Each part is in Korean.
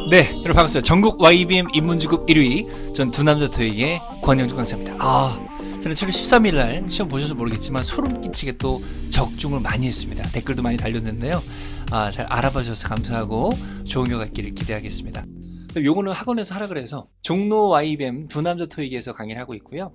네, 여러분 반갑습니다. 전국 YBM 입문주급 1위 전 두남자 토익의 권영준 강사입니다. 저는 7월 13일 날 시험 보셔서 모르겠지만 소름 끼치게 또 적중을 많이 했습니다. 댓글도 많이 달렸는데요. 잘 알아봐 주셔서 감사하고 좋은 결과 있기를 기대하겠습니다. 요거는 학원에서 하라 그래서 종로 YBM 두남자 토익에서 강의를 하고 있고요.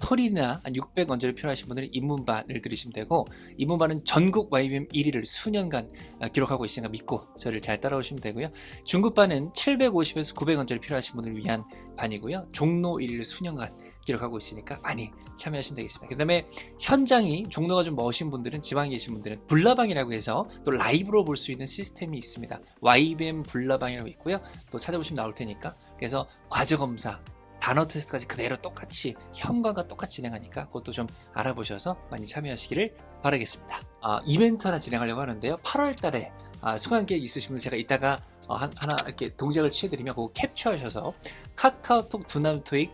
토익이나 600 원짜리 필요하신 분들은 입문반을 들으시면 되고, 입문반은 전국 YBM 1위를 수년간 기록하고 있으니까 믿고 저를 잘 따라오시면 되고요. 중급반은 750에서 900 원짜리 필요하신 분들을 위한 반이고요. 종로 1위를 수년간 기록하고 있으니까 많이 참여하시면 되겠습니다. 그 다음에 현장이 종로가 좀 멋진 분들은, 지방에 계신 분들은 불나방이라고 해서 또 라이브로 볼 수 있는 시스템이 있습니다. YBM 불나방이라고 있고요. 또 찾아보시면 나올 테니까. 그래서 과제검사, 단어 테스트까지 그대로 똑같이 현관과 똑같이 진행하니까 그것도 좀 알아보셔서 많이 참여하시기를 바라겠습니다. 이벤트 하나 진행하려고 하는데요. 8월 달에 수강 계획 있으신 분들 제가 이따가 하나 이렇게 동작을 취해드리면 그거 캡처하셔서 카카오톡 두남토익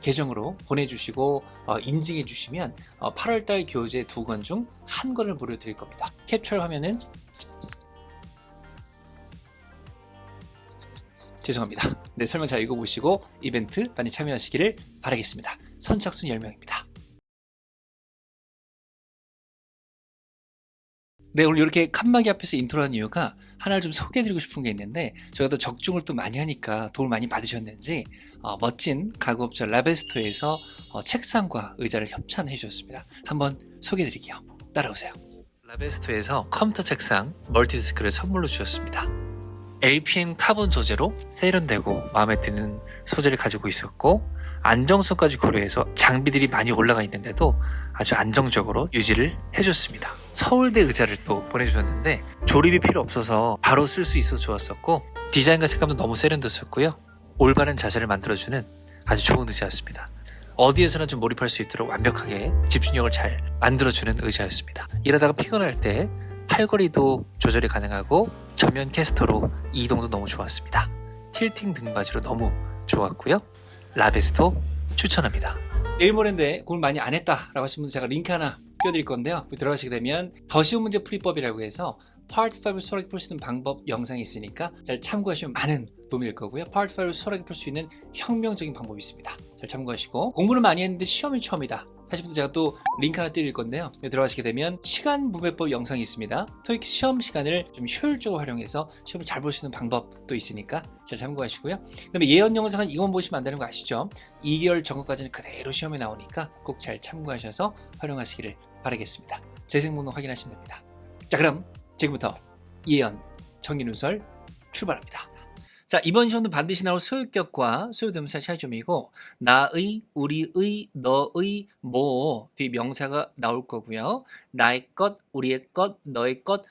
계정으로 보내주시고 인증해 주시면 8월달 교재 2권 중 1권을 무료로 드릴 겁니다. 캡처를 하면은 죄송합니다. 네, 설명 잘 읽어보시고 이벤트 많이 참여하시기를 바라겠습니다. 선착순 10명입니다. 네, 오늘 이렇게 칸막이 앞에서 인트로한 이유가 하나를 좀 소개해드리고 싶은 게 있는데, 저희가 또 적중을 또 많이 하니까 도움을 많이 받으셨는지 멋진 가구업체 라베스토에서 책상과 의자를 협찬해 주셨습니다. 한번 소개해드릴게요. 따라오세요. 라베스토에서 컴퓨터 책상 멀티디스크를 선물로 주셨습니다. LPM 카본 소재로 세련되고 마음에 드는 소재를 가지고 있었고, 안정성까지 고려해서 장비들이 많이 올라가 있는데도 아주 안정적으로 유지를 해줬습니다. 서울대 의자를 또 보내주셨는데 조립이 필요 없어서 바로 쓸 수 있어서 좋았었고, 디자인과 색감도 너무 세련됐었고요. 올바른 자세를 만들어주는 아주 좋은 의자였습니다. 어디에서나 좀 몰입할 수 있도록 완벽하게 집중력을 잘 만들어주는 의자였습니다. 일하다가 피곤할 때 팔걸이도 조절이 가능하고 전면 캐스터로 이동도 너무 좋았습니다. 틸팅 등받이로 너무 좋았고요. 라베스토 추천합니다. 내일 모레인데 공부 많이 안 했다라고 하신 분들 제가 링크 하나 띄워드릴 건데요. 들어가시게 되면 더 쉬운 문제 풀이법이라고 해서 Part 5를 수월하게 풀 수 있는 방법 영상이 있으니까 잘 참고하시면 많은 도움이 될 거고요. Part 5를 수월하게 풀 수 있는 혁명적인 방법이 있습니다. 잘 참고하시고, 공부는 많이 했는데 시험이 처음이다 하신 분들 제가 또 링크 하나 띄워드릴 건데요. 들어가시게 되면 시간 분배법 영상이 있습니다. 토익 시험 시간을 좀 효율적으로 활용해서 시험을 잘 볼 수 있는 방법도 있으니까 잘 참고하시고요. 그 다음에 예언 영상은 이것만 보시면 안 되는 거 아시죠? 2개월 전거까지는 그대로 시험에 나오니까 꼭 잘 참고하셔서 활용하시기를 바라겠습니다. 재생 목록 확인하시면 됩니다. 자, 그럼 지금부터 예언 정리누설 출발합니다. 자, 이번 시험도 반드시 나올 소유격과 소유대명사 차이점이고, 나의, 우리의, 너의, 뭐 뒤에 명사가 나올 거고요. 나의 것, 우리의 것, 너의 것,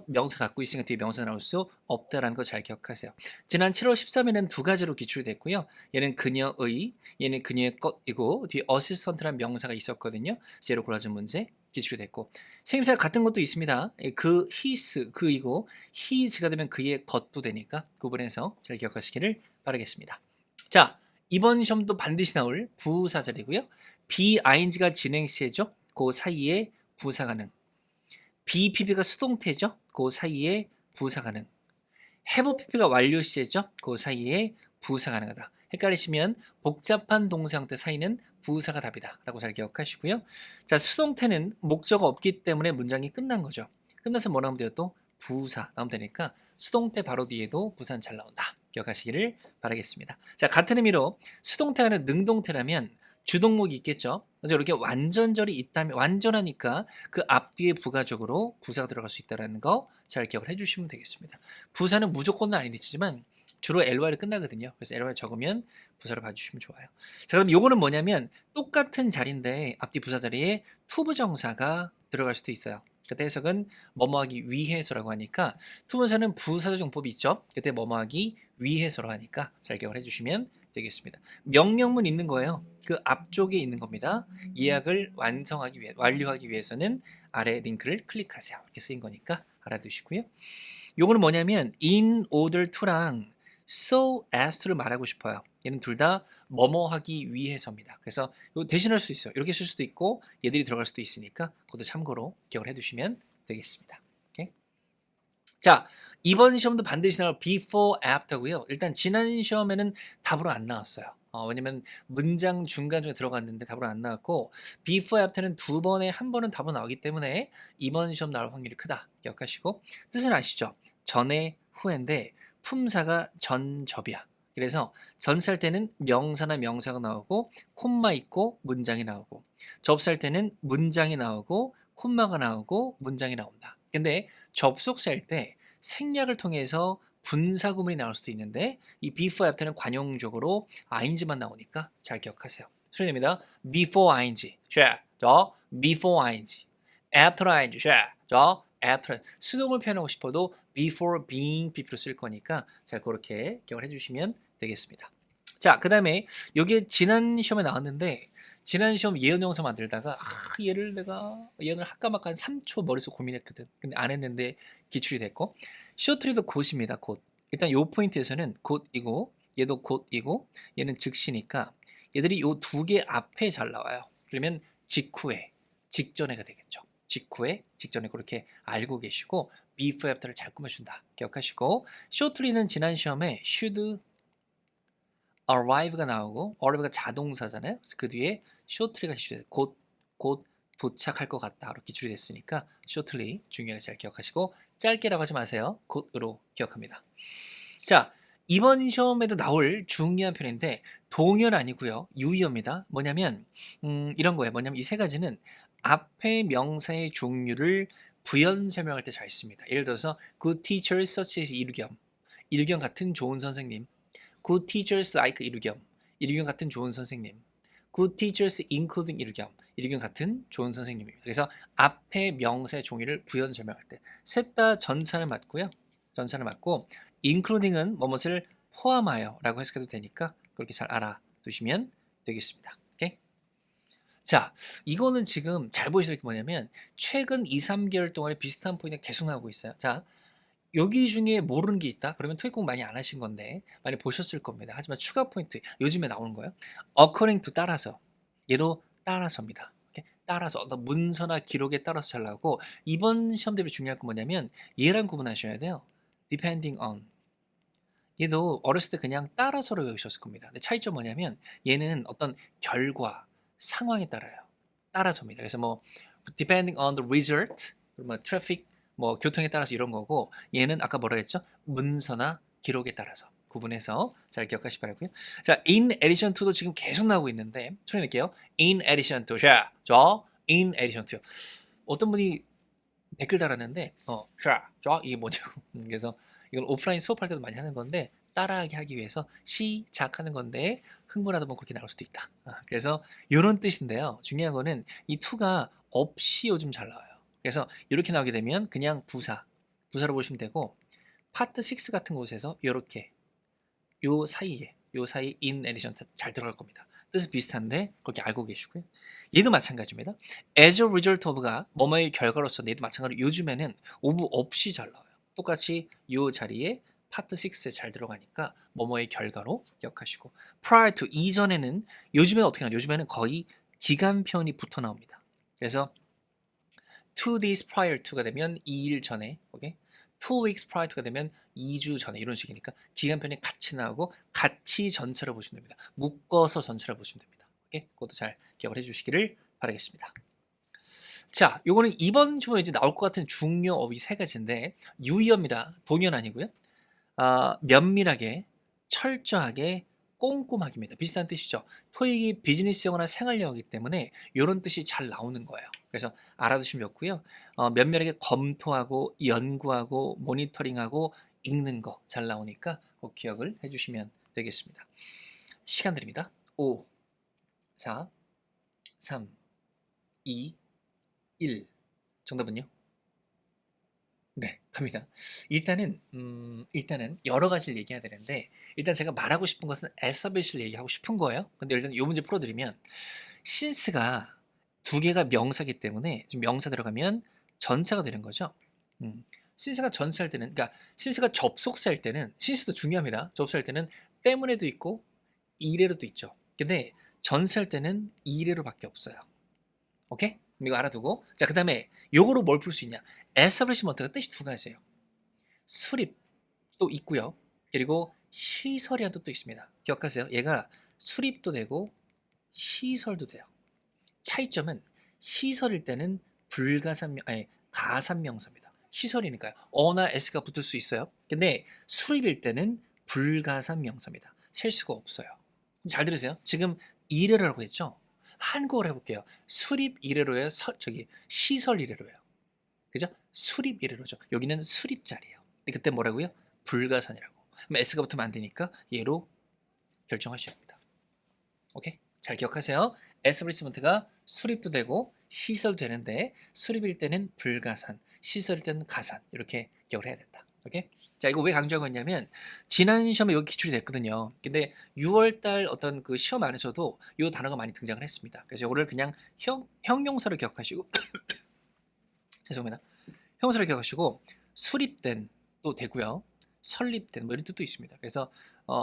명사 갖고 있으니까 뒤에 명사가 나올 수 없다라는 거 잘 기억하세요. 지난 7월 13일에는 두 가지로 기출됐고요. 얘는 그녀의, 얘는 그녀의 것이고, 뒤에 어시스턴트라는 명사가 있었거든요. 제로 골라준 문제 기출됐고, 생김새가 같은 것도 있습니다. 그, his, 그이고 his가 되면 그의 것도 되니까 구분해서 잘 기억하시기를 바라겠습니다. 자, 이번 시험도 반드시 나올 부사절이고요. BING가 진행시죠. 그 사이에 부사가능. BPP가 수동태죠. 그 사이에 부사가능. have PP가 완료시제죠. 그 사이에 부사가능하다. 헷갈리시면 복잡한 동사 형태 사이는 부사가 답이다 라고 잘 기억하시고요. 자, 수동태는 목적어 없기 때문에 문장이 끝난 거죠. 끝나서 뭐 나오면 돼요? 또 부사 나오면 되니까 수동태 바로 뒤에도 부사는 잘 나온다 기억하시기를 바라겠습니다. 자, 같은 의미로 수동태가 아니라 능동태라면 주동목이 있겠죠. 그래서 이렇게 완전절이 있다면, 완전하니까 그 앞뒤에 부가적으로 부사가 들어갈 수 있다는 거 잘 기억을 해주시면 되겠습니다. 부사는 무조건은 아니지만 주로 ly로 끝나거든요. 그래서 ly 적으면 부사로 봐주시면 좋아요. 자, 그럼 요거는 뭐냐면 똑같은 자리인데 앞뒤 부사 자리에 투부정사가 들어갈 수도 있어요. 그때 해석은 뭐뭐하기 위해서라고 하니까, 투부정사는 부사적 용법이 있죠. 그때 뭐뭐하기 위해서로 하니까 잘 기억을 해주시면 되겠습니다. 명령문 있는 거예요. 그 앞쪽에 있는 겁니다. 예약을 완료하기 위해서는 아래 링크를 클릭하세요. 이렇게 쓰인 거니까 알아두시고요. 요거는 뭐냐면 in order to랑 so as to를 말하고 싶어요. 얘는 둘 다 뭐뭐 하기 위해서입니다. 그래서 이거 대신할 수 있어요. 이렇게 쓸 수도 있고 얘들이 들어갈 수도 있으니까 그것도 참고로 기억을 해두시면 되겠습니다. 오케이? 자, 이번 시험도 반드시 나올 before, after고요. 일단 지난 시험에는 답으로 안 나왔어요. 왜냐면 문장 중간중에 들어갔는데 답으로 안 나왔고 before, after는 두 번에 한 번은 답으로 나오기 때문에 이번 시험 나올 확률이 크다. 기억하시고 뜻은 아시죠? 전에 후인데 품사가 전접이야. 그래서 전치할 때는 명사나 명사가 나오고 콤마 있고 문장이 나오고 접수할 때는 문장이 나오고 콤마가 나오고 문장이 나온다. 근데 접속사일 때 생략을 통해서 분사 구문이 나올 수도 있는데 이 before after는 관용적으로 ing만 나오니까 잘 기억하세요. 소리냅니다. before ing, 저 before ing, after ing, 저 after. 수동을 표현하고 싶어도 before being pp로 쓸 거니까 잘 그렇게 기억을 해주시면 되겠습니다. 자, 그 다음에 여기에 지난 시험에 나왔는데 지난 시험 예언 영상 만들다가 얘를 내가 예언을 할까 말까 한 3초 머릿속 고민했거든. 근데 안 했는데 기출이 됐고 쇼트리도 곧입니다. 곧. 일단 요 포인트에서는 곧이고 얘도 곧이고 얘는 즉시니까 얘들이 요 두 개 앞에 잘 나와요. 그러면 직후에 직전에가 되겠죠. 직후에 직전에 그렇게 알고 계시고 before after를 잘 꾸며준다. 기억하시고 쇼트리는 지난 시험에 should arrive가 나오고 arrive가 자동사잖아요. 그래서 그 뒤에 shortly가 기출이 곧 도착할 것 같다로 기출이 됐으니까 shortly 중요하게 잘 기억하시고 짧게라고 하지 마세요. 곧으로 기억합니다. 자, 이번 시험에도 나올 중요한 표현인데 동연 아니고요. 유의어입니다. 뭐냐면 이런 거예요. 뭐냐면 이 세 가지는 앞에 명사의 종류를 부연 설명할 때 잘 씁니다. 예를 들어서 good teacher such as 일겸 같은 좋은 선생님. Good teachers like 일겸 같은 좋은 선생님. Good teachers including 일겸 같은 좋은 선생님입니다. 그래서 앞에 명사의 종류를 부연 설명할 때 셋 다 전사를 맞고요. 전사를 맞고 including은 뭐뭇을 포함하여라고 해석해도 되니까 그렇게 잘 알아두시면 되겠습니다. 오케이? 자, 이거는 지금 잘 보시는 게 뭐냐면 최근 2, 3개월 동안에 비슷한 포인트가 계속 나오고 있어요. 자, 여기 중에 모르는 게 있다? 그러면 토익 공부 많이 안 하신 건데 많이 보셨을 겁니다. 하지만 추가 포인트 요즘에 나오는 거예요. according to 따라서 얘도 따라서입니다. 따라서 어떤 문서나 기록에 따라서 잘 나오고 이번 시험 대비 중요한 건 뭐냐면 얘랑 구분하셔야 돼요. depending on 얘도 어렸을 때 그냥 따라서로 외우셨을 겁니다. 근데 차이점 뭐냐면 얘는 어떤 결과, 상황에 따라요. 따라서입니다. 그래서 뭐 depending on the result, 뭐 traffic, 뭐 교통에 따라서 이런 거고 얘는 아까 뭐라 했죠? 문서나 기록에 따라서 구분해서 잘 기억하시기 바라고요. 자, in addition to도 지금 계속 나오고 있는데 소리 낼게요. in addition to, 저 in addition to 어떤 분이 댓글 달았는데 저 이게 뭐냐고 그래서 이건 오프라인 수업할 때도 많이 하는 건데 따라하게 하기 위해서 시작하는 건데 흥분하다 보면 그렇게 나올 수도 있다. 그래서 이런 뜻인데요. 중요한 거는 이 to가 없이 요즘 잘 나와요. 그래서 이렇게 나오게 되면 그냥 부사로 보시면 되고 파트 6 같은 곳에서 이렇게 요 사이에 in addition 잘 들어갈 겁니다. 뜻은 비슷한데 그렇게 알고 계시고요. 얘도 마찬가지입니다. as a result of가 뭐뭐의 결과로서 얘도 마찬가지로 요즘에는 of 없이 잘 나와요. 똑같이 요 자리에 파트 6에 잘 들어가니까 뭐뭐의 결과로 기억하시고 prior to 이전에는 요즘에는 어떻게 나와요? 요즘에는 거의 기간편이 붙어 나옵니다. 그래서 2 days prior to가 되면 2일 전에 오케이? 2 weeks prior to가 되면 2주 전에 이런 식이니까 기간편이 같이 나오고 같이 전체를 보시면 됩니다. 묶어서 전체를 보시면 됩니다. 오케이? 그것도 잘 기억을 해주시기를 바라겠습니다. 자, 요거는 이번 시험에 이제 나올 것 같은 중요어휘 세 가지인데 유의어입니다. 동연 아니고요. 면밀하게, 철저하게, 꼼꼼하게입니다. 비슷한 뜻이죠. 토익이 비즈니스 영어나 생활 영어이기 때문에 이런 뜻이 잘 나오는 거예요. 그래서 알아두시면 좋고요. 면밀하게 검토하고 연구하고 모니터링하고 읽는 거 잘 나오니까 꼭 기억을 해주시면 되겠습니다. 시간 드립니다. 5, 4, 3, 2, 1. 정답은요? 네, 갑니다. 일단은 여러 가지를 얘기해야 되는데 일단 제가 말하고 싶은 것은 alphabet을 얘기하고 싶은 거예요. 근데 일단 이 문제 풀어드리면 since가 두 개가 명사기 때문에 지금 명사 들어가면 전사가 되는 거죠. since가 전사할 때는 그러니까 since가 접속사일 때는 since도 중요합니다. 접속할 때는 때문에도 있고 이래로도 있죠. 근데 전사할 때는 이래로밖에 없어요. 오케이? 이거 알아두고 자 그 다음에 요거로 뭘 풀 수 있냐 alphabet이 뭐가 뜻이 두 가지예요. 수립도 있고요. 그리고 시설이라는 뜻도 있습니다. 기억하세요. 얘가 수립도 되고 시설도 돼요. 차이점은 시설일 때는 가산명사입니다. 시설이니까요. 어나 s가 붙을 수 있어요. 근데 수립일 때는 불가산명사입니다. 셀 수가 없어요. 잘 들으세요. 지금 이래로라고 했죠. 한국어로 해볼게요. 수립 이래로예요. 시설 이래로예요. 그죠? 수립 이래로죠. 여기는 수립 자리예요. 근데 그때 뭐라고요? 불가산이라고. 그럼 s가 붙으면 안 되니까 얘로 결정하셔야 합니다. 오케이? 잘 기억하세요. 에스브리스먼트가 수립도 되고 시설도 되는데 수립일 때는 불가산, 시설일 때는 가산 이렇게 기억을 해야 된다. 오케이? 자, 이거 왜 강조하고 있냐면 지난 시험에 여기 기출이 됐거든요. 근데 6월달 어떤 그 시험 안에서도 이 단어가 많이 등장을 했습니다. 그래서 이거를 그냥 형용사로 기억하시고 죄송합니다. 형용사로 기억하시고 수립된 또 되고요. 설립된 뭐 이런 뜻도 있습니다. 그래서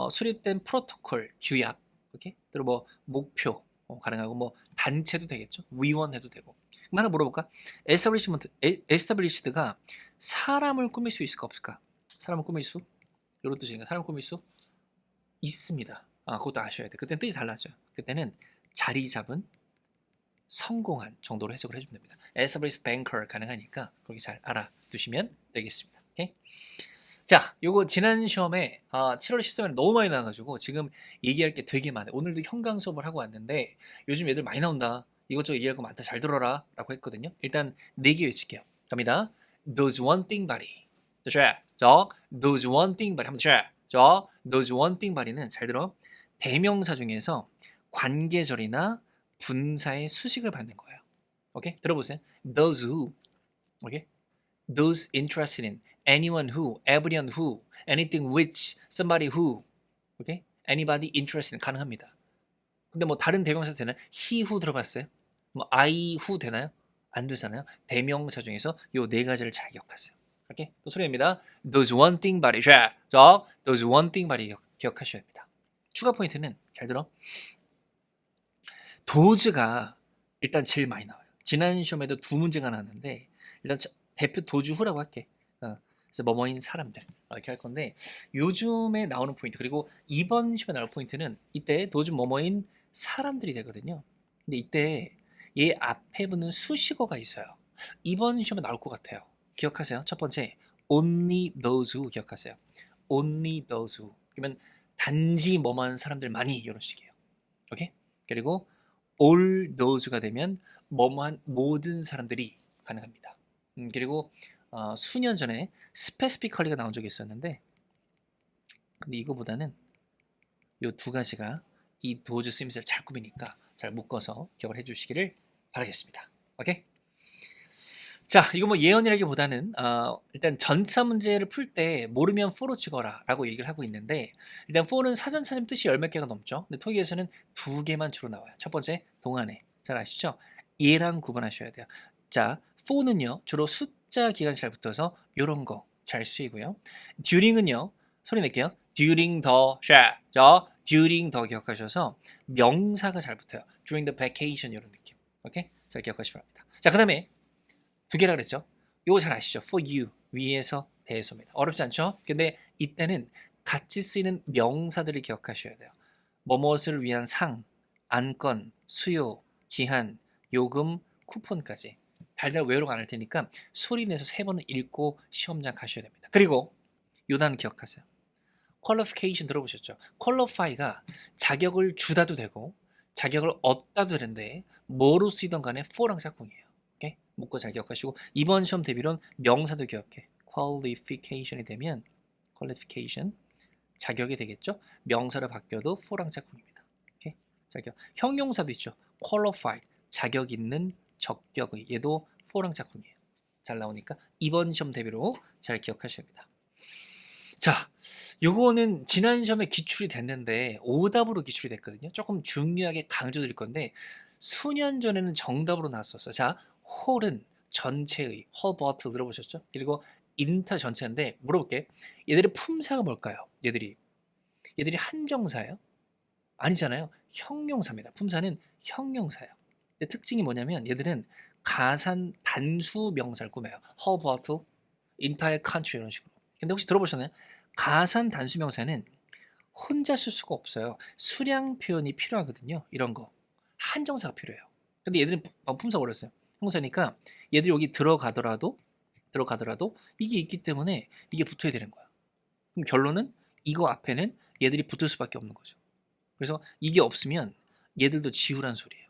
수립된 프로토콜, 규약, 오케이? 그리고 뭐 목표 가능하고 뭐 단체도 되겠죠. 위원회도 되고. 그럼 하나 물어볼까? 에스타블리시드가 사람을 꾸밀 수 있을까 없을까? 사람을 꾸밀 수? 이런 뜻인가? 사람을 꾸밀 수 있습니다. 그것도 아셔야 돼. 그때는 뜻이 달라져요. 그때는 자리 잡은 성공한 정도로 해석을 해주면 됩니다. established banker 가능하니까 거기 잘 알아두시면 되겠습니다. 오케이? 자, 요거 지난 시험에 7월 13일에 너무 많이 나와가지고 지금 얘기할 게 되게 많아요. 오늘도 현강 수업을 하고 왔는데 요즘 애들 많이 나온다. 이것저것 얘기할 거 많다. 잘 들어라 라고 했거든요. 일단 4개 외칠게요. 갑니다. Those one thing body. 저 those one thing body. 한번 저 those one thing body는 잘 들어. 대명사 중에서 관계절이나 분사의 수식을 받는 거예요. 오케이? 들어보세요. Those who. 오케이? Those interested in. Anyone who, everyone who, anything which, somebody who, okay? Anybody interested 가능합니다. 근데 뭐 다른 대명사 되나요? He who 들어봤어요? 뭐 I who 되나요? 안 되잖아요. 대명사 중에서 요 4가지를 잘 기억하세요. 오케이? 또 소리입니다. Those one thing body. 저 those one thing body 기억하셔야 합니다. 추가 포인트는 잘 들어. does가 일단 제일 많이 나와요. 지난 시험에도 2문제가 나왔는데 일단 대표 does who라고 할게. 그래서 뭐뭐인 사람들 이렇게 할 건데 요즘에 나오는 포인트 그리고 이번 시험에 나올 포인트는 이때 도주 뭐뭐인 사람들이 되거든요. 근데 이때 얘 앞에 붙는 수식어가 있어요. 이번 시험에 나올 것 같아요. 기억하세요. 첫 번째 only those who 기억하세요. only those who 그러면 단지 뭐뭐한 사람들만이 이런 식이에요. 오케이? 그리고 all those가 되면 뭐뭐한 모든 사람들이 가능합니다. 그리고 수년 전에 스페시피컬리가 나온 적이 있었는데 근데 이거보다는 이 2가지가 이 도즈 쓰임새를 잘 꾸미니까 잘 묶어서 기억을 해주시기를 바라겠습니다. 오케이? 자, 이거 뭐 예언이라기보다는 일단 전사 문제를 풀 때 모르면 for로 찍어라 라고 얘기를 하고 있는데 일단 for는 사전 찾으면 뜻이 10몇 개가 넘죠. 근데 토익에서는 2개만 주로 나와요. 첫 번째 동안에 잘 아시죠? 얘랑 구분하셔야 돼요. 자, for는요 주로 숫자 기간이 잘 붙어서 요런 거 잘 쓰이고요. during은요 소리 낼게요. during the 저 during the 기억하셔서 명사가 잘 붙어요. during the vacation 이런 느낌. 오케이? 잘 기억하시기 바랍니다. 자, 그 다음에 2개라 그랬죠? 요거 잘 아시죠? for you 위에서 대해서입니다. 어렵지 않죠? 근데 이때는 같이 쓰이는 명사들을 기억하셔야 돼요. 뭐뭇을 위한 상, 안건, 수요, 기한, 요금, 쿠폰까지 달달 외우러 안 할 테니까 소리 내서 3번은 읽고 시험장 가셔야 됩니다. 그리고 요 단어 기억하세요. qualification 들어보셨죠? qualify가 자격을 주다도 되고 자격을 얻다도 되는데 뭐로 쓰이던 간에 for랑 짝꿍이에요. 오케이? 묶고 잘 기억하시고 이번 시험 대비론 명사도 기억해. qualification이 되면 qualification 자격이 되겠죠? 명사로 바뀌어도 for랑 짝꿍입니다. 오케이? 자격. 형용사도 있죠. qualified 자격 있는 적격의 얘도 for랑 짝꿍이에요. 잘 나오니까 이번 시험 대비로 잘 기억하셔야 합니다. 자, 요거는 지난 시험에 기출이 됐는데 오답으로 기출이 됐거든요. 조금 중요하게 강조드릴 건데 수년 전에는 정답으로 나왔었어. 자, 홀은 전체의 홀버트 들어보셨죠? 그리고 인터 전체인데 물어볼게. 얘들의 품사가 뭘까요? 얘들이 한정사예요? 아니잖아요. 형용사입니다. 품사는 형용사예요. 근데 특징이 뭐냐면 얘들은 가산 단수 명사를 꾸며요. 홀버트, entire country 이런 식으로. 근데 혹시 들어보셨나요? 가산 단수명사는 혼자 쓸 수가 없어요. 수량 표현이 필요하거든요. 이런 거. 한정사가 필요해요. 근데 얘들은 품사가 어렸어요. 형사니까 얘들이 여기 들어가더라도 이게 있기 때문에 이게 붙어야 되는 거야. 그럼 결론은 이거 앞에는 얘들이 붙을 수밖에 없는 거죠. 그래서 이게 없으면 얘들도 지우란 소리예요.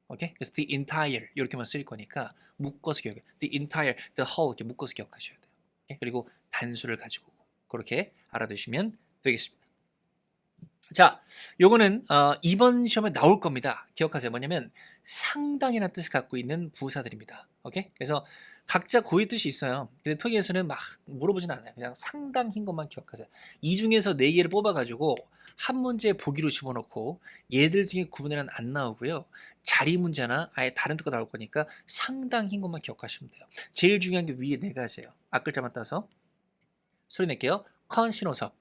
오케이? 그래서 the entire 이렇게만 쓸 거니까 묶어서 기억해. the entire, the whole 이렇게 묶어서 기억하셔야 돼요. 오케이? 그리고 단수를 가지고 그렇게 알아두시면 되겠습니다. 자, 요거는 이번 시험에 나올 겁니다. 기억하세요. 뭐냐면 상당이라는 뜻을 갖고 있는 부사들입니다. 오케이? 그래서 각자 고유 뜻이 있어요. 근데 토익에서는 막 물어보진 않아요. 그냥 상당인 것만 기억하세요. 이 중에서 4개를 뽑아가지고 한 문제에 보기로 집어넣고 얘들 중에 구분에는 안 나오고요. 자리 문제나 아예 다른 뜻가 나올 거니까 상당인 것만 기억하시면 돼요. 제일 중요한 게 위에 4가지예요. 앞글자만 따서 소리 낼게요. 컨신호섭,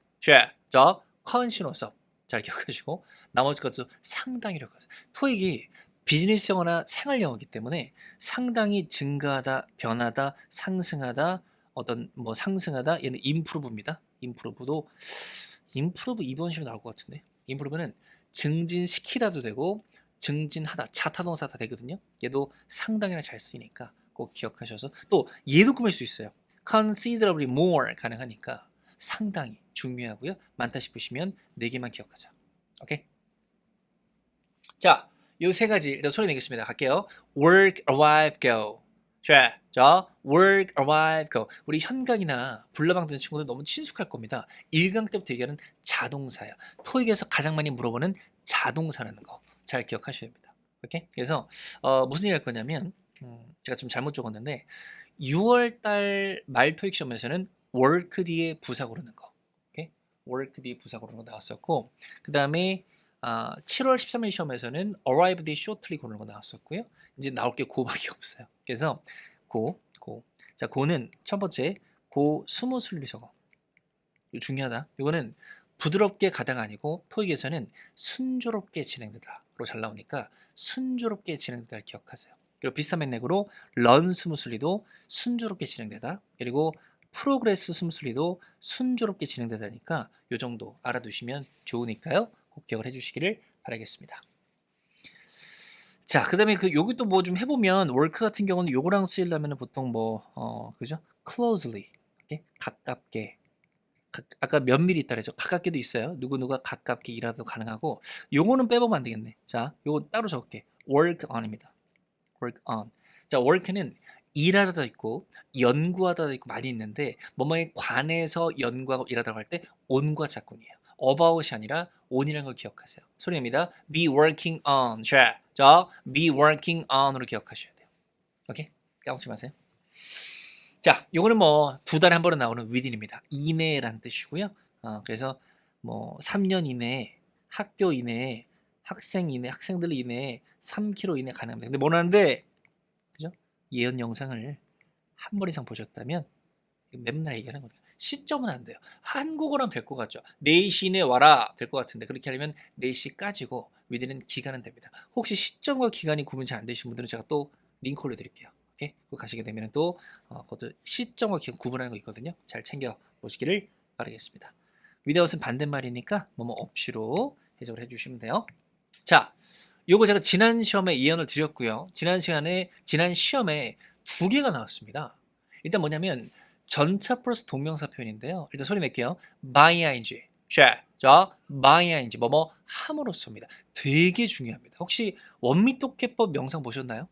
컨신호섭. 잘 기억하시고 나머지 것도 상당히라고 하세요. 토익이 비즈니스 영어나 생활 영어이기 때문에 상당히 증가하다, 변하다, 상승하다, 어떤 뭐 상승하다 얘는 임프루브입니다. 임프루브 이번 시험에 나올 것 같은데 임프루브는 증진시키다도 되고 증진하다, 자타동사다 되거든요. 얘도 상당히나 잘 쓰이니까 꼭 기억하셔서 또 얘도 꾸밀 수 있어요. considerably more 가능하니까 상당히 중요하고요. 많다 싶으시면 4개만 기억하자. 오케이? 자, 요 3가지 일단 소리 내겠습니다. 갈게요. work, arrive, go. 자, work, arrive, go. 우리 현강이나 불나방 듣는 친구들 너무 친숙할 겁니다. 1강 때부터 얘기하는 자동사야. 토익에서 가장 많이 물어보는 자동사라는 거 잘 기억하셔야 됩니다. 오케이? 그래서 무슨 얘기 할 거냐면 제가 좀 잘못 적었는데 6월달 말 토익 시험에서는 work 뒤에 부사 고르는 거. 오케이? work 뒤에 부사 고르는 거 나왔었고 그 다음에 7월 13일 시험에서는 arrive 뒤에 shortly 고르는 거 나왔었고요. 이제 나올 게 고밖에 없어요. 그래서 고. 자, 고는 첫 번째 고 스무슬리 적어. 이거 중요하다. 이거는 부드럽게 가다가 아니고 토익에서는 순조롭게 진행되다로 잘 나오니까 순조롭게 진행되다를 기억하세요. 그리고 비슷한 맥락으로 런 스무슬리도 순조롭게 진행되다. 그리고 프로그레스 스무슬리도 순조롭게 진행되다니까 이 정도 알아두시면 좋으니까요. 꼭 기억을 해주시기를 바라겠습니다. 자, 그다음에 여기 또 뭐 좀 해보면 work 같은 경우는 요거랑 쓰이려면 보통 그죠? closely 이렇게 가깝게. 아까 면밀히 있다 그랬죠. 가깝게도 있어요. 누구누가 가깝게 일하도 가능하고 요거는 빼보면 안 되겠네. 자, 요거 따로 적을게. work on입니다. work on. 자, work는 일하다도 있고 연구하다도 있고 많이 있는데 뭐뭐에 관해서 연구하고 일하다고 할 때 on과 짝꿍이에요. about이 아니라 on이라는 걸 기억하세요. 소리입니다. be working on. 자, be working on으로 기억하셔야 돼요. 오케이? 까먹지 마세요. 자, 요거는 2달에 한 번은 나오는 within입니다. 이내라는 뜻이고요. 그래서 3년 이내에, 학교 이내에, 학생 이내, 학생들 이내에 3km 이내 가능합니다. 근데 뭐라는데, 그죠? 예언 영상을 한 번 이상 보셨다면 맨날 얘기하는 거예요. 시점은 안 돼요. 한국어라면 될 것 같죠. 4시 이내에 와라 될 것 같은데 그렇게 하려면 4시까지고 within은 기간은 됩니다. 혹시 시점과 기간이 구분이 잘 안 되신 분들은 제가 또 링크 올려드릴게요. 그거 가시게 되면 또 그것도 시점과 기간 구분하는 거 있거든요. 잘 챙겨 보시기를 바라겠습니다. without은 반대말이니까 뭐뭐 없이로 해석을 해주시면 돼요. 자, 요거 제가 지난 시험에 예언을 드렸고요. 지난 시험에 2개가 나왔습니다. 일단 뭐냐면 전차 플러스 동명사 표현인데요. 일단 소리 낼게요. by ing. 자, by ing 뭐뭐 함으로써입니다. 되게 중요합니다. 혹시 원미독해법 영상 보셨나요?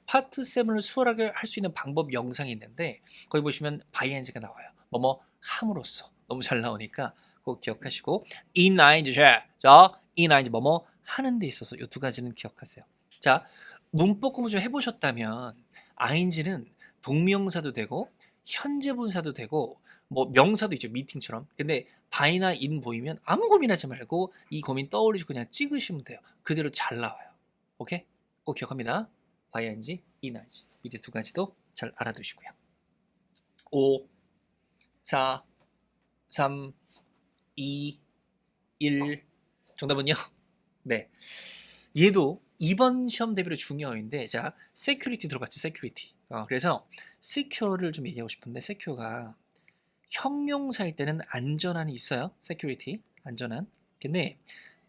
파트 7을 수월하게 할 수 있는 방법 영상이 있는데 거기 보시면 by ing가 나와요. 뭐뭐 함으로써. 너무 잘 나오니까 꼭 기억하시고 in ing. 자, in ing 뭐뭐 하는 데 있어서 이 2가지는 기억하세요. 자, 문법 공부 좀 해보셨다면 ing는 동명사도 되고 현재 분사도 되고 명사도 있죠. 미팅처럼. 근데 by나 in 보이면 아무 고민하지 말고 이 고민 떠올리시고 그냥 찍으시면 돼요. 그대로 잘 나와요. 오케이? 꼭 기억합니다. by ing, in ing. 밑에 2가지도 잘 알아두시고요. 5, 4, 3, 2, 1. 정답은요? 네. 얘도 이번 시험 대비로 중요한데 자, security 들어봤죠? security. 그래서 secure를 좀 얘기하고 싶은데 secure가 형용사일 때는 안전한이 있어요. security, 안전한. 근데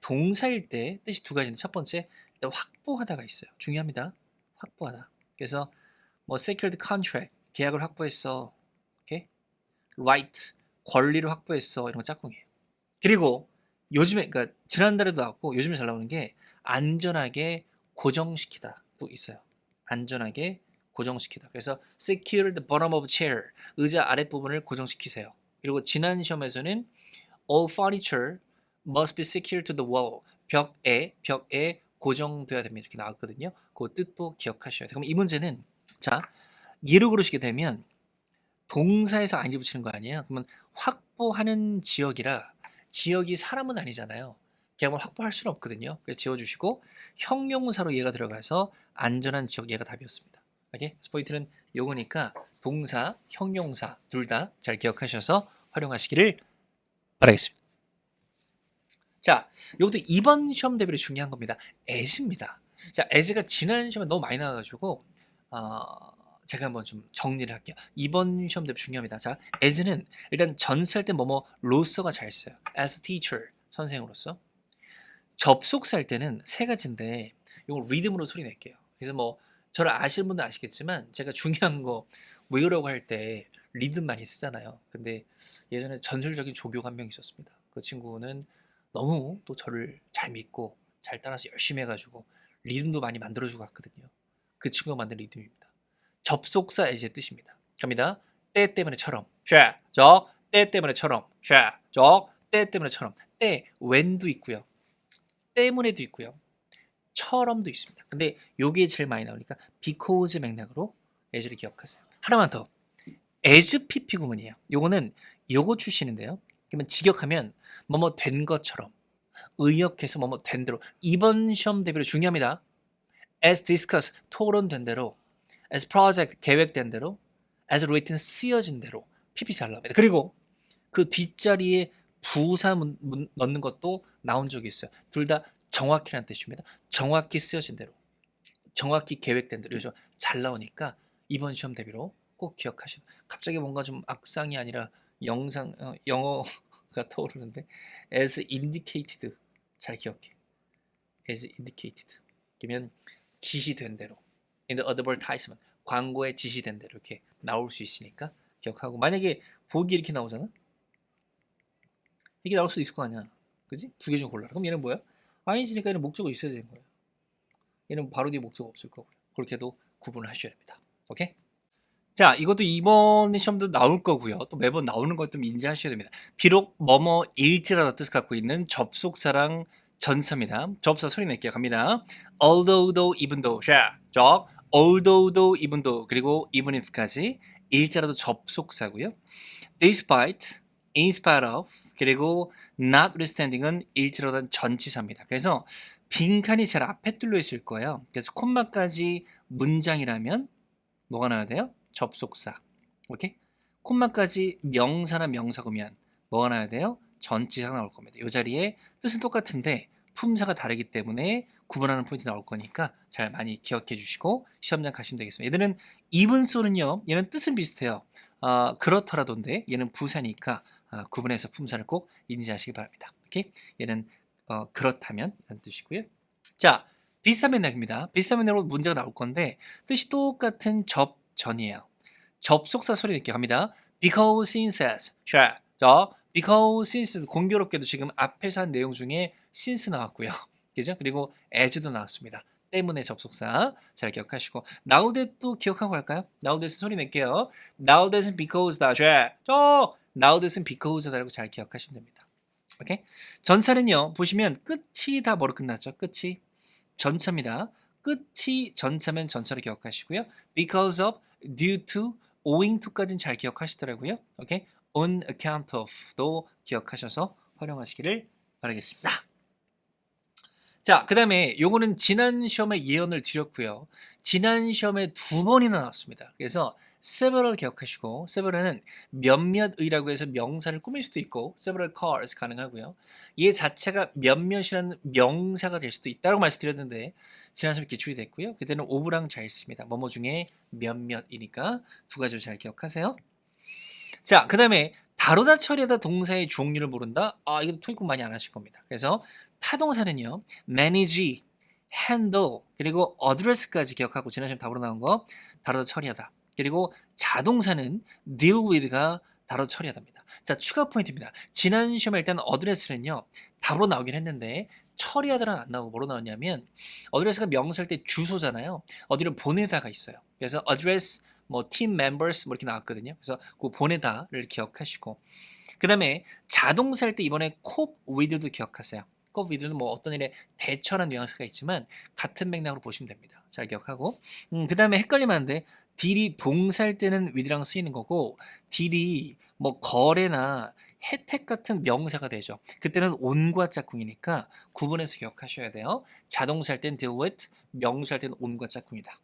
동사일 때 뜻이 두 가지인데 첫 번째, 일단 확보하다가 있어요. 중요합니다. 확보하다. 그래서 뭐 secured contract, 계약을 확보했어. 오케이? right, 권리를 확보했어. 이런 거 짝꿍이에요. 그리고 요즘에, 그러니까 지난달에도 나왔고 요즘에 잘 나오는 게 안전하게 고정시키다 또 있어요. 안전하게 고정시키다. 그래서 secure the bottom of chair, 의자 아랫부분을 고정시키세요. 그리고 지난 시험에서는 all furniture must be secured to the wall, 벽에 고정돼야 됩니다. 이렇게 나왔거든요. 그 뜻도 기억하셔야 돼요. 그럼 이 문제는, 자, 예로 그러시게 되면 동사에서 ing 붙이는 거 아니에요? 그러면 확보하는 지역이라, 지역이 사람은 아니잖아요. 그냥 확보할 수는 없거든요. 그래서 지워주시고 형용사로 얘가 들어가서 안전한 지역, 얘가 답이었습니다. 오케이? 그래서 포인트는 요거니까 동사, 형용사 둘 다 잘 기억하셔서 활용하시기를 바라겠습니다. 자, 이것도 이번 시험 대비로 중요한 겁니다. as입니다. 자, as가 지난 시험에 너무 많이 나와가지고 제가 한번 좀 정리를 할게요. 이번 시험 대비 중요합니다. 자, as는 일단 전치할 때 로서가 잘 써요. as teacher, 선생으로서. 접속사 할 때는 세 가지인데 이걸 리듬으로 소리 낼게요. 그래서 뭐 저를 아시는 분들 아시겠지만 제가 중요한 거 외우라고 할 때 리듬 많이 쓰잖아요. 근데 예전에 전설적인 조교가 한 명 있었습니다. 그 친구는 너무 또 저를 잘 믿고 잘 따라서 열심히 해가지고 리듬도 많이 만들어주고 갔거든요. 그 친구가 만든 리듬입니다. 접속사 as의 뜻입니다. 갑니다. 때 때문에처럼, 때 때문에처럼, 때 때문에처럼, 때 when도 있고요. 때문에도 있고요. 처럼도 있습니다. 근데 요게 제일 많이 나오니까 because 맥락으로 as를 기억하세요. 하나만 더. as pp 구문이에요. 요거는 요거 출신인데요. 그러면 직역하면 뭐뭐 된 것처럼, 의역해서 뭐뭐 된 대로. 이번 시험 대비로 중요합니다. as discussed, 토론된 대로, as project, 계획된 대로, as written, 쓰여진 대로 pp 잘 나옵니다. 그리고 그 뒷자리에 부사 넣는 것도 나온 적이 있어요. 둘 다 정확히라는 뜻입니다. 정확히 쓰여진 대로, 정확히 계획된 대로. 요즘 잘 나오니까 이번 시험 대비로 꼭 기억하시고. 갑자기 뭔가 좀 악상이 아니라 영어가 떠오르는데, as indicated 잘 기억해. as indicated 그러면 지시된 대로, in the advertisement, 광고에 지시된 대로 이렇게 나올 수 있으니까 기억하고. 만약에 보기 이렇게 나오잖아. 이게 나올 수도 있을 거 아니야. 그지? 두 개 중 골라라. 그럼 얘는 뭐야? ing니까 얘는 목적어 있어야 되는 거야. 얘는 바로 뒤에 목적어 없을 거고요. 그렇게도 구분을 하셔야 됩니다. 오케이? 자, 이것도 이번 시험도 나올 거고요. 또 매번 나오는 것도 인지하셔야 됩니다. 비록 뭐뭐일지라도 뜻을 갖고 있는 접속사랑 전사입니다. 접사 소리 낼게요. 갑니다. although, though, even though. 자, although, though, even though, 그리고 even if까지 일자라도 접속사고요. despite, in spite of, 그리고 notwithstanding은 일지로단 전치사입니다. 그래서 빈칸이 제일 앞에 뚫려 있을 거예요. 그래서 콤마까지 문장이라면 뭐가 나와야 돼요? 접속사. 오케이? 콤마까지 명사나 명사구면 뭐가 나와야 돼요? 전치사가 나올 겁니다. 이 자리에 뜻은 똑같은데 품사가 다르기 때문에 구분하는 포인트 나올 거니까 잘 많이 기억해 주시고 시험장 가시면 되겠습니다. 얘들은 이분소는요, 얘는 뜻은 비슷해요. 그렇더라도인데 얘는 부사니까 구분해서 품사를 꼭 인지하시기 바랍니다. 오케이? 얘는 그렇다면 이런 뜻이고요. 자, 비슷한 맥락입니다. 비슷한 맥락으로 문제가 나올 건데 뜻이 똑같은 접전이에요. 접속사 소리 낼게요. 갑니다. because, since, as. 자, because, since 공교롭게도 지금 앞에서 한 내용 중에 since 나왔고요. 그죠? 그리고 as도 나왔습니다. 때문에 접속사 잘 기억하시고, now that도 기억하고 갈까요? now that은 소리 낼게요. now that은 because다. now that은 because다라고 잘 기억하시면 됩니다. 오케이? 전차는요, 보시면 끝이 다 뭐로 끝났죠? 끝이 전차입니다. 끝이 전차면 전차를 기억하시고요. because of, due to, owing to까지는 잘 기억하시더라고요. 오케이? on account of도 기억하셔서 활용하시기를 바라겠습니다. 자, 그 다음에 요거는 지난 시험에 예언을 드렸고요. 지난 시험에 두 번이나 나왔습니다. 그래서 several 기억하시고, several은 몇몇의라고 해서 명사를 꾸밀 수도 있고 several cars 가능하고요. 얘 자체가 몇몇이라는 명사가 될 수도 있다고 말씀드렸는데 지난 시험에 기출이 됐고요. 그때는 of랑 잘 씁니다. 뭐뭐 중에 몇몇이니까 두 가지를 잘 기억하세요. 자, 그 다음에 다루다 처리하다 동사의 종류를 모른다? 이거 토익 공부 많이 안 하실 겁니다. 그래서 타동사는요. manage, handle, 그리고 address까지 기억하고 지난 시험 답으로 나온 거 다루다 처리하다. 그리고 자동사는 deal with가 다루다 처리하다입니다. 자, 추가 포인트입니다. 지난 시험에 일단 address는요. 답으로 나오긴 했는데 처리하다는 안 나오고 뭐로 나왔냐면 address가 명사일 때 주소잖아요. 어디를 보내다가 있어요. 그래서 address 뭐 team members 뭐 이렇게 나왔거든요. 그래서 그 보내다를 기억하시고 그 다음에 자동사 할 때 이번에 cope with도 기억하세요. cope with는 뭐 어떤 일에 대처라는 뉘앙스가 있지만 같은 맥락으로 보시면 됩니다. 잘 기억하고 그 다음에 헷갈리면 안 돼. deal이 동사일 때는 with랑 쓰이는 거고 deal이 뭐 거래나 혜택 같은 명사가 되죠. 그때는 on과 짝꿍이니까 구분해서 기억하셔야 돼요. 자동사 할 땐 deal with, 명사 할 때는 on과 짝꿍이다.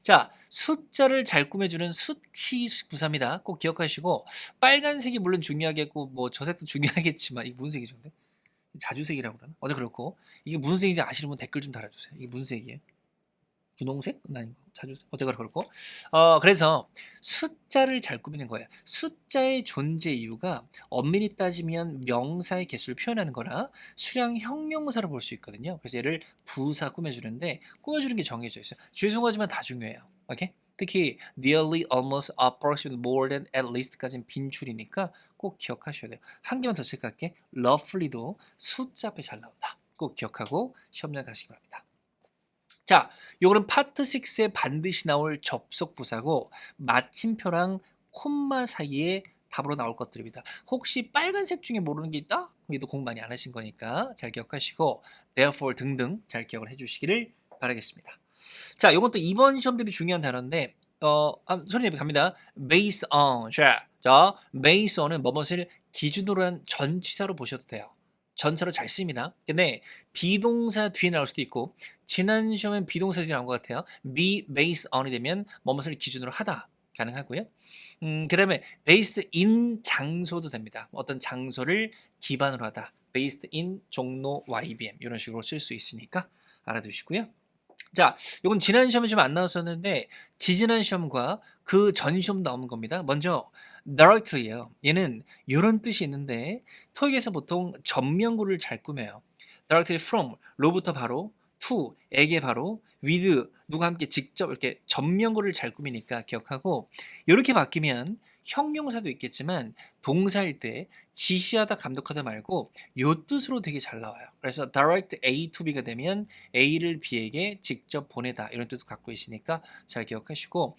자, 숫자를 잘 꾸며주는 수치 부사입니다. 꼭 기억하시고 빨간색이 물론 중요하겠고 뭐 저 색도 중요하겠지만 이게 무슨 색이죠? 근데? 자주색이라고 그러나? 어제 그렇고 이게 무슨 색인지 아시는 분 댓글 좀 달아주세요. 이게 무슨 색이에요? 분홍색? 아닌 거. 자주색? 어제가 그렇고 그래서 숫자를 잘 꾸미는 거예요. 숫자의 존재 이유가 엄밀히 따지면 명사의 개수를 표현하는 거라 수량 형용사로 볼 수 있거든요. 그래서 얘를 부사 꾸며주는데 꾸며주는 게 정해져 있어요. 죄송하지만 다 중요해요. 오케이? 특히 nearly, almost, approximately, more than, at least까지는 빈출이니까 꼭 기억하셔야 돼요. 한 개만 더 체크할게. roughly도 숫자 앞에 잘 나온다. 꼭 기억하고 시험장 가시기 바랍니다. 자, 요거는 파트 6에 반드시 나올 접속 부사고 마침표랑 콤마 사이에 답으로 나올 것들입니다. 혹시 빨간색 중에 모르는 게 있다? 얘도 공부 많이 안 하신 거니까 잘 기억하시고 therefore 등등 잘 기억을 해주시기를 바라겠습니다. 자, 요것도 이번 시험 대비 중요한 단어인데 소리 내비 갑니다. based on. 자, based on은 뭐뭇을 기준으로 한 전치사로 보셔도 돼요. 전차로 잘 씁니다. 근데 비동사 뒤에 나올 수도 있고 지난 시험엔 비동사 뒤에 나온 것 같아요. be based on이 되면 뭐뭇을 기준으로 하다 가능하고요. 그 다음에 based in 장소도 됩니다. 어떤 장소를 기반으로 하다. based in 종로 YBM 이런 식으로 쓸 수 있으니까 알아두시고요. 자, 이건 지난 시험에 좀 안 나왔었는데 지지난 시험과 그 전 시험 나오는 겁니다. 먼저 directly예요. 얘는 이런 뜻이 있는데 토익에서 보통 전면구를 잘 꾸며요. directly from 로부터 바로 to 에게 바로 with 누가 함께 직접 이렇게 전면구를 잘 꾸미니까 기억하고 이렇게 바뀌면 형용사도 있겠지만 동사일 때 지시하다 감독하다 말고 요 뜻으로 되게 잘 나와요. 그래서 direct A to B가 되면 A를 B에게 직접 보내다 이런 뜻도 갖고 있으니까 잘 기억하시고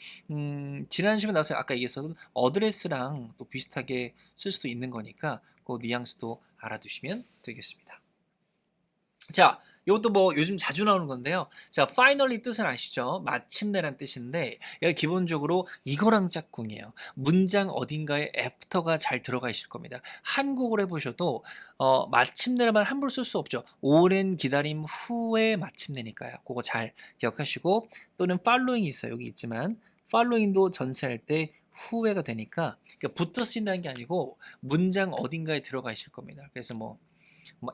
지난 시간에 나와서 아까 얘기했었던 어드레스랑 또 비슷하게 쓸 수도 있는 거니까 그 뉘앙스도 알아두시면 되겠습니다. 자, 이것도 뭐 요즘 자주 나오는 건데요. 자, finally 뜻은 아시죠? 마침내란 뜻인데 여기 기본적으로 이거랑 짝꿍이에요. 문장 어딘가에 after가 잘 들어가 있을 겁니다. 한국어로 해보셔도 마침내란 함부로 쓸 수 없죠. 오랜 기다림 후에 마침내니까요. 그거 잘 기억하시고 또는 following이 있어요. 여기 있지만 following도 전세할 때 후회가 되니까 그러니까 붙어 쓰인다는 게 아니고 문장 어딘가에 들어가 있을 겁니다. 그래서 뭐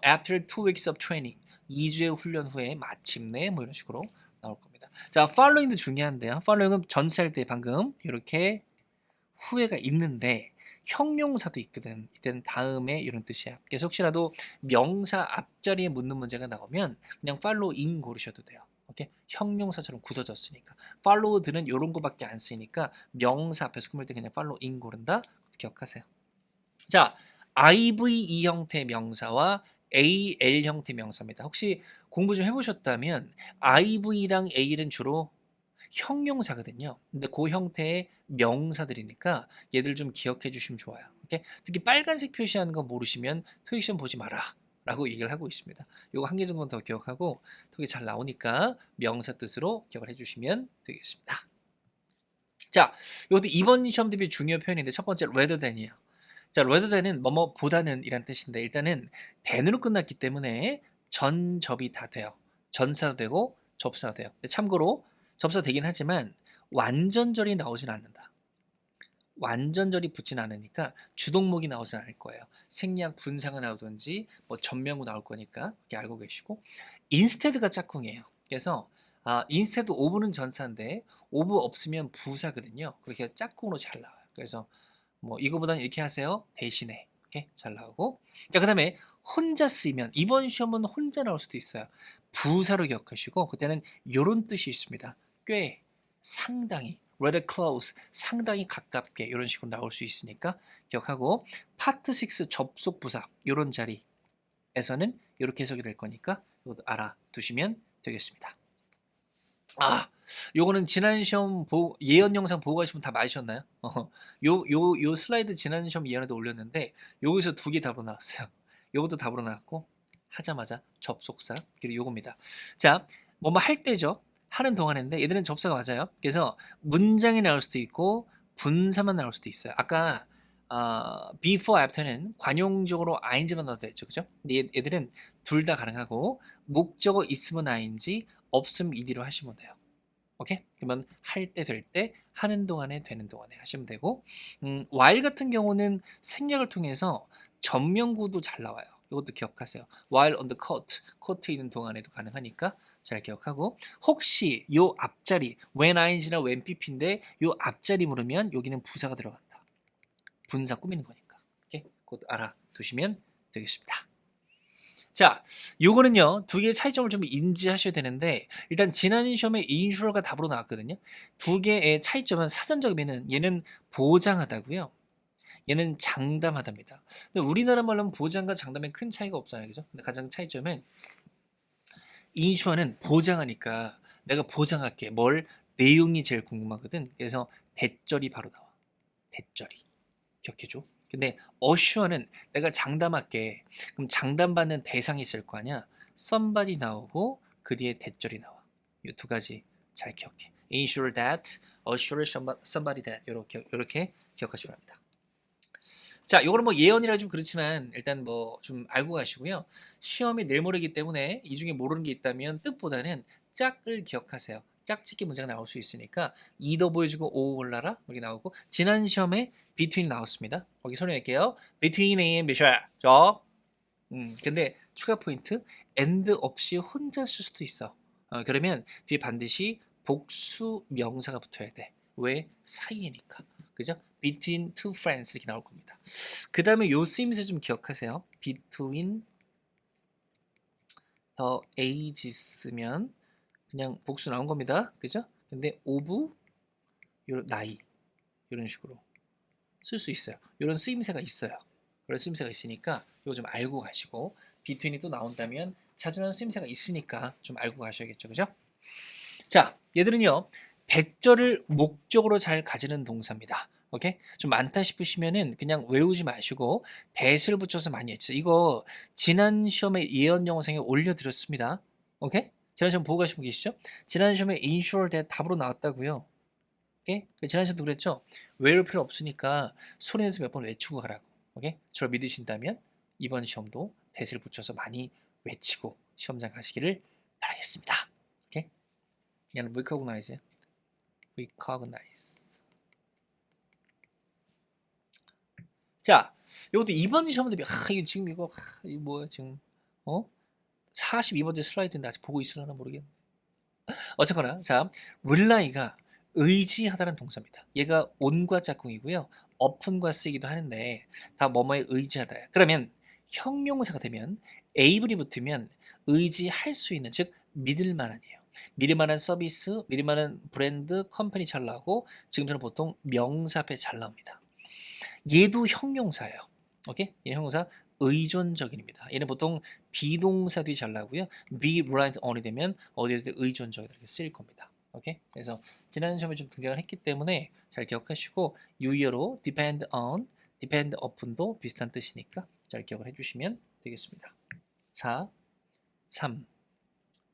after 2 weeks of training 2주의 훈련 후에 마침내 뭐 이런 식으로 나올 겁니다. 자, following도 중요한데요. following은 전치할 때 방금 이렇게 후회가 있는데 형용사도 있거든. 이때는 다음에 이런 뜻이야. 그래서 혹시라도 명사 앞자리에 묻는 문제가 나오면 그냥 following 고르셔도 돼요. 오케이? 형용사처럼 굳어졌으니까. follow들은 이런 거밖에 안 쓰니까 명사 앞에서 꾸밀 때 그냥 following 고른다. 기억하세요. 자, IVE 형태 명사와 AL 형태 명사입니다. 혹시 공부 좀 해보셨다면 IV랑 AL은 주로 형용사거든요. 근데 그 형태의 명사들이니까 얘들 좀 기억해 주시면 좋아요. 오케이? 특히 빨간색 표시하는 거 모르시면 토익 시험 보지 마라 라고 얘기를 하고 있습니다. 이거 한 개 정도는 더 기억하고 토익이 잘 나오니까 명사 뜻으로 기억을 해주시면 되겠습니다. 자, 이것도 이번 시험 대비 중요 표현인데 첫 번째 rather than이에요. 자, rather than은 뭐뭐보다는 이란 뜻인데 일단은 than으로 끝났기 때문에 전접이 다 돼요. 전사도 되고 접사도 돼요. 참고로 접사 되긴 하지만 완전절이 나오진 않는다. 완전절이 붙진 않으니까 주동목이 나오진 않을 거예요. 생략 분사가 나오든지 뭐 전명구 나올 거니까 이렇게 알고 계시고 instead가 짝꿍이에요. 그래서 instead of는 전사인데 of 없으면 부사거든요. 그렇게 짝꿍으로 잘 나와요. 그래서 뭐 이거보다는 이렇게 하세요. 대신에. 이렇게 잘 나오고. 자, 그다음에 혼자 쓰이면 이번 시험은 혼자 나올 수도 있어요. 부사로 기억하시고 그때는 요런 뜻이 있습니다. 꽤, 상당히, rather close, 상당히 가깝게 이런 식으로 나올 수 있으니까 기억하고 파트 6 접속 부사 요런 자리에서는 이렇게 해석이 될 거니까 이것도 알아두시면 되겠습니다. 요거는 지난 시험 예언 영상 보고 가신 분 다 맞으셨나요? 요 슬라이드 지난 시험 예언에도 올렸는데 여기서 2개 답으로 나왔어요. 요것도 답으로 나왔고 하자마자 접속사 그리고 요겁니다. 자, 뭐뭐 할 때죠. 하는 동안인데 얘들은 접사가 맞아요. 그래서 문장이 나올 수도 있고 분사만 나올 수도 있어요. 아까 before, after는 관용적으로 ing만 넣어도 되죠, 그죠? 근데 얘들은 둘 다 가능하고 목적어 있으면 ing, 없으면 ed로 하시면 돼요. 오케이? 그러면 할 때 될 때, 하는 동안에 되는 동안에 하시면 되고, while 같은 경우는 생략을 통해서 전면구도 잘 나와요. 이것도 기억하세요. while on the court, 코트에 있는 동안에도 가능하니까 잘 기억하고, 혹시 요 앞자리 when ing나 when pp인데 요 앞자리 물으면 여기는 부사가 들어간다. 분사 꾸미는 거니까. 오케이? 그것 알아두시면 되겠습니다. 자, 요거는요, 2개의 차이점을 좀 인지하셔야 되는데, 일단 지난 시험에 인슈어가 답으로 나왔거든요. 2개의 차이점은 사전적이면은 얘는 보장하다고요. 얘는 장담하답니다. 근데 우리나라 말로는 보장과 장담에 큰 차이가 없잖아요, 그죠? 근데 가장 차이점은 인슈어는 보장하니까 내가 보장할게. 뭘? 내용이 제일 궁금하거든. 그래서 대절이 바로 나와. 대절이. 기억해줘. 근데 어슈어는 내가 장담할게. 그럼 장담받는 대상이 있을 거 아니야. somebody 나오고 그 뒤에 대절이 나와. 이 2가지 잘 기억해. ensure that, assure somebody that 이렇게 기억하시기 바랍니다. 자, 요거는 뭐 예언이라 좀 그렇지만 일단 뭐 좀 알고 가시고요. 시험이 내일 모레이기 때문에 이 중에 모르는 게 있다면 뜻보다는 짝을 기억하세요. 짝짓기 문제가 나올 수 있으니까 이더 보여주고 오 올라라 이렇게 나오고 지난 시험에 between 나왔습니다. 거기 소리 낼게요. between A and Bishop. 근데 추가 포인트 and 없이 혼자 쓸 수도 있어. 그러면 뒤에 반드시 복수 명사가 붙어야 돼. 왜? 사이니까. 그죠? between two friends 이렇게 나올 겁니다. 그 다음에 요 쓰임새 좀 기억하세요. between the ages면 그냥 복수 나온 겁니다. 그죠? 근데 of 요런 나이 이런 식으로 쓸 수 있어요. 이런 쓰임새가 있어요. 그런 쓰임새가 있으니까 이거 좀 알고 가시고 between이 또 나온다면 자주 나오는 쓰임새가 있으니까 좀 알고 가셔야겠죠. 그죠? 자, 얘들은요. 대절을 목적으로 잘 가지는 동사입니다. 오케이? 좀 많다 싶으시면은 그냥 외우지 마시고 대를 붙여서 많이 했죠. 이거 지난 시험에 예언 영상에 올려드렸습니다. 오케이? 지난 시험 보고 가신 분 계시죠? 지난 시험에 ensure that 답으로 나왔다고요. 오케이? 지난 시험도 그랬죠? 외울 필요 없으니까 소리 내서 몇 번 외치고 가라고. 오케이? 저를 믿으신다면 이번 시험도 대를 붙여서 많이 외치고 시험장 가시기를 바라겠습니다. 오케이? 얘는 recognize. 자, 이것도 이번 시험도 이거 지금 이거 뭐야 지금 42번째 슬라이드인데 아직 보고 있으려나 모르겠네. 어쨌거나 자, 릴라이가 의지하다는 동사입니다. 얘가 on과 짝꿍이고요. upon과 쓰이기도 하는데 다 뭐뭐에 의지하다. 그러면 형용사가 되면 able이 붙으면 의지할 수 있는 즉 믿을 만한이에요. 믿을 만한 서비스, 믿을 만한 브랜드, 컴퍼니 잘 나오고 지금처럼 보통 명사 앞에 잘 나옵니다. 얘도 형용사예요. 오케이? 얘 형용사 의존적인입니다. 얘는 보통 비동사 뒤 잘 나오고요. be reliant on이 되면 어디에도 의존적이다 이렇게 쓰일 겁니다. 오케이? 그래서 지난 시험에 좀 등장을 했기 때문에 잘 기억하시고 유의어로 depend on, depend upon도 비슷한 뜻이니까 잘 기억을 해주시면 되겠습니다. 4, 3,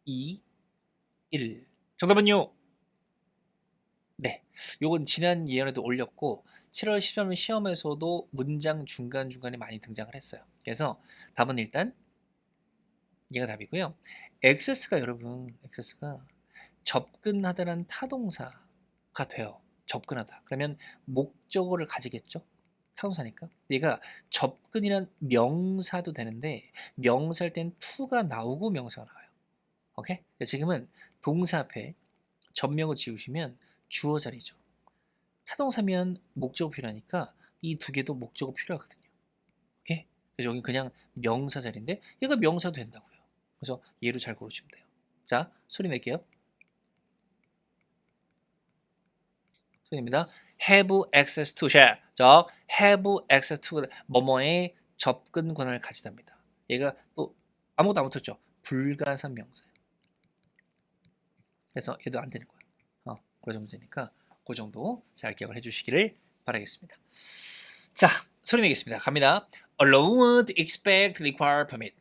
2, 1. 정답은요. 네, 요건 지난 예언에도 올렸고 7월 13일 시험에서도 문장 중간중간에 많이 등장을 했어요. 그래서 답은 일단 얘가 답이고요. access가 여러분, access가 접근하다라는 타동사가 돼요. 접근하다. 그러면 목적어를 가지겠죠? 타동사니까. 얘가 접근이란 명사도 되는데 명사일 땐 to가 나오고 명사가 나와요. 오케이? 지금은 동사 앞에 전명을 지우시면 주어 자리죠. 타동사면 목적어 필요하니까 이 두 개도 목적어 필요하거든요. 오케이? 그래서 여기 그냥 명사 자리인데 얘가 명사도 된다고요. 그래서 얘로 잘 고르시면 돼요. 자, 소리 낼게요. 소리입니다. have access to share. 저 have access to 뭐뭐의 접근 권한을 가지답니다. 얘가 또 아무것도 안 붙었죠. 불가산 명사예요. 그래서 얘도 안 되는 거야. 그 정도니까 그 정도 잘 기억을 해주시기를 바라겠습니다. 자, 소리 내겠습니다. 갑니다. allowed, expect, require, permit.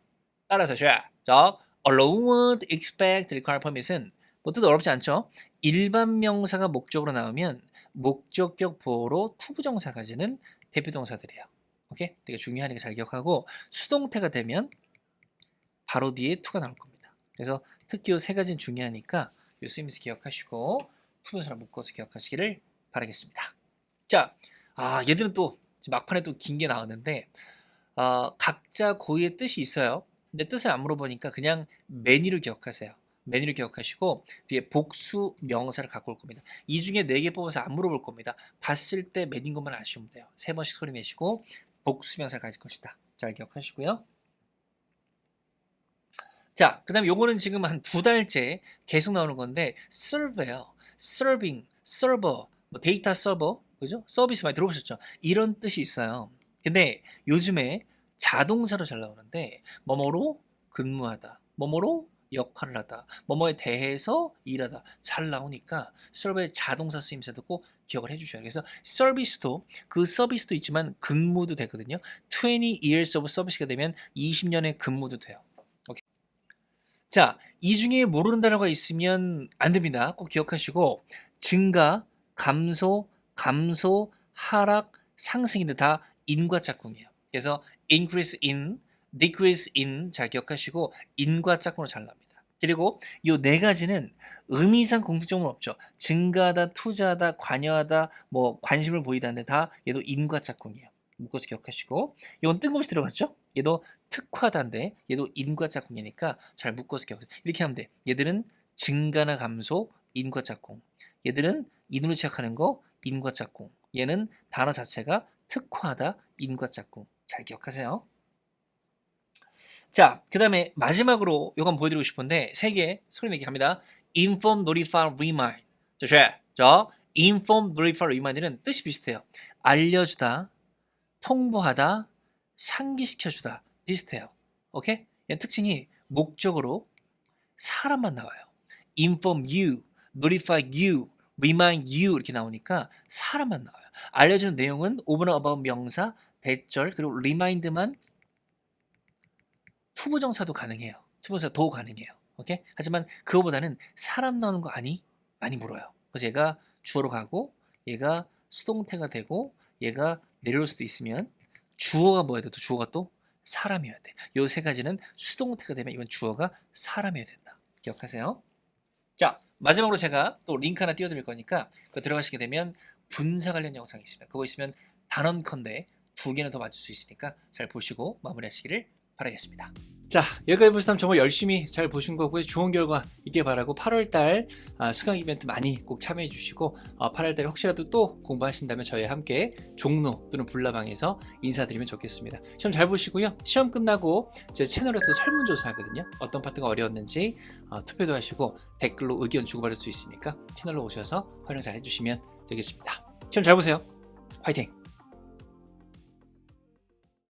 따라서 share. 자, allowed, expect, require, permit은 뭐 뜻 어렵지 않죠? 일반 명사가 목적으로 나오면 목적격 보호로 투부정사까지는 대표동사들이에요. 오케이? 되게 중요하니까 잘 기억하고 수동태가 되면 바로 뒤에 to가 나올 겁니다. 그래서 특히 이 세 가지는 중요하니까 이 쓰임새 기억하시고 투부정사를 묶어서 기억하시기를 바라겠습니다. 자, 얘들은 또 막판에 또 긴 게 나왔는데 각자 고유의 뜻이 있어요. 근데 뜻을 안 물어보니까 그냥 매니를 기억하세요. 매니를 기억하시고 뒤에 복수 명사를 갖고 올 겁니다. 이 중에 4개 뽑아서 안 물어볼 겁니다. 봤을 때 매니인 것만 아시면 돼요. 3번씩 소리 내시고 복수 명사를 가질 것이다. 잘 기억하시고요. 자, 그 다음에 요거는 지금 한 2달째 계속 나오는 건데 serve예요. serving, server, 뭐 데이터 서버, 그죠? 서비스 많이 들어보셨죠? 이런 뜻이 있어요. 근데 요즘에 자동사로 잘 나오는데 뭐뭐로 근무하다, 뭐뭐로 역할을 하다, 뭐뭐에 대해서 일하다 잘 나오니까 serve의 자동사 쓰임새도 꼭 기억을 해주셔야 돼요. 그래서 서비스도 그 서비스도 있지만 근무도 되거든요. 20 years of service가 되면 20년의 근무도 돼요. 오케이. 자, 이 중에 모르는 단어가 있으면 안 됩니다. 꼭 기억하시고 증가, 감소, 하락, 상승인데 다 in과 짝꿍이에요. 그래서 increase in, decrease in 잘 기억하시고 in과 짝꿍으로 잘 납니다. 그리고 이 4가지는 의미상 공통점은 없죠. 증가하다, 투자하다, 관여하다, 뭐 관심을 보이다는데 다 얘도 in과 짝꿍이에요. 묶어서 기억하시고 이건 뜬금없이 들어갔죠? 얘도 특화다인데 얘도 in과 짝꿍이니까 잘 묶어서 기억하세요. 이렇게 하면 돼. 얘들은 증가나 감소, in과 짝꿍. 얘들은 in으로 시작하는 거 in과 짝꿍. 얘는 단어 자체가 특화하다, in과 짝꿍. 잘 기억하세요. 자, 그 다음에 마지막으로 이건 보여드리고 싶은데 3개 소리 내기 갑니다. inform, notify, remind. 자, inform, notify, remind는 뜻이 비슷해요. 알려주다, 통보하다, 상기시켜주다 비슷해요. 오케이? 얘 특징이 목적으로 사람만 나와요. inform you, notify you, remind you 이렇게 나오니까 사람만 나와요. 알려주는 내용은 over and above 명사, 대절 그리고 remind만 투부정사도 가능해요. 투부정사 도 가능해요. 오케이? 하지만 그거보다는 사람 나오는 거 아니? 많이 물어요. 그래서 얘가 주어로 가고 얘가 수동태가 되고 얘가 내려올 수도 있으면 주어가 뭐야 돼? 또 주어가 또 사람이어야 돼. 요 3가지는 수동태가 되면 이건 주어가 사람이어야 된다. 기억하세요. 자, 마지막으로 제가 또 링크 하나 띄워드릴 거니까 그거 들어가시게 되면 분사 관련 영상이 있습니다. 그거 있으면 단언컨대 2개는 더 맞출 수 있으니까 잘 보시고 마무리하시기를 바라겠습니다. 자, 여기까지 보시다면 정말 열심히 잘 보신 거고요. 좋은 결과 있길 바라고 8월달 수강 이벤트 많이 꼭 참여해 주시고 8월달에 혹시라도 또 공부하신다면 저희와 함께 종로 또는 불나방에서 인사드리면 좋겠습니다. 시험 잘 보시고요. 시험 끝나고 제 채널에서 설문조사 하거든요. 어떤 파트가 어려웠는지 투표도 하시고 댓글로 의견 주고받을 수 있으니까 채널로 오셔서 활용 잘 해주시면 되겠습니다. 시험 잘 보세요. 화이팅!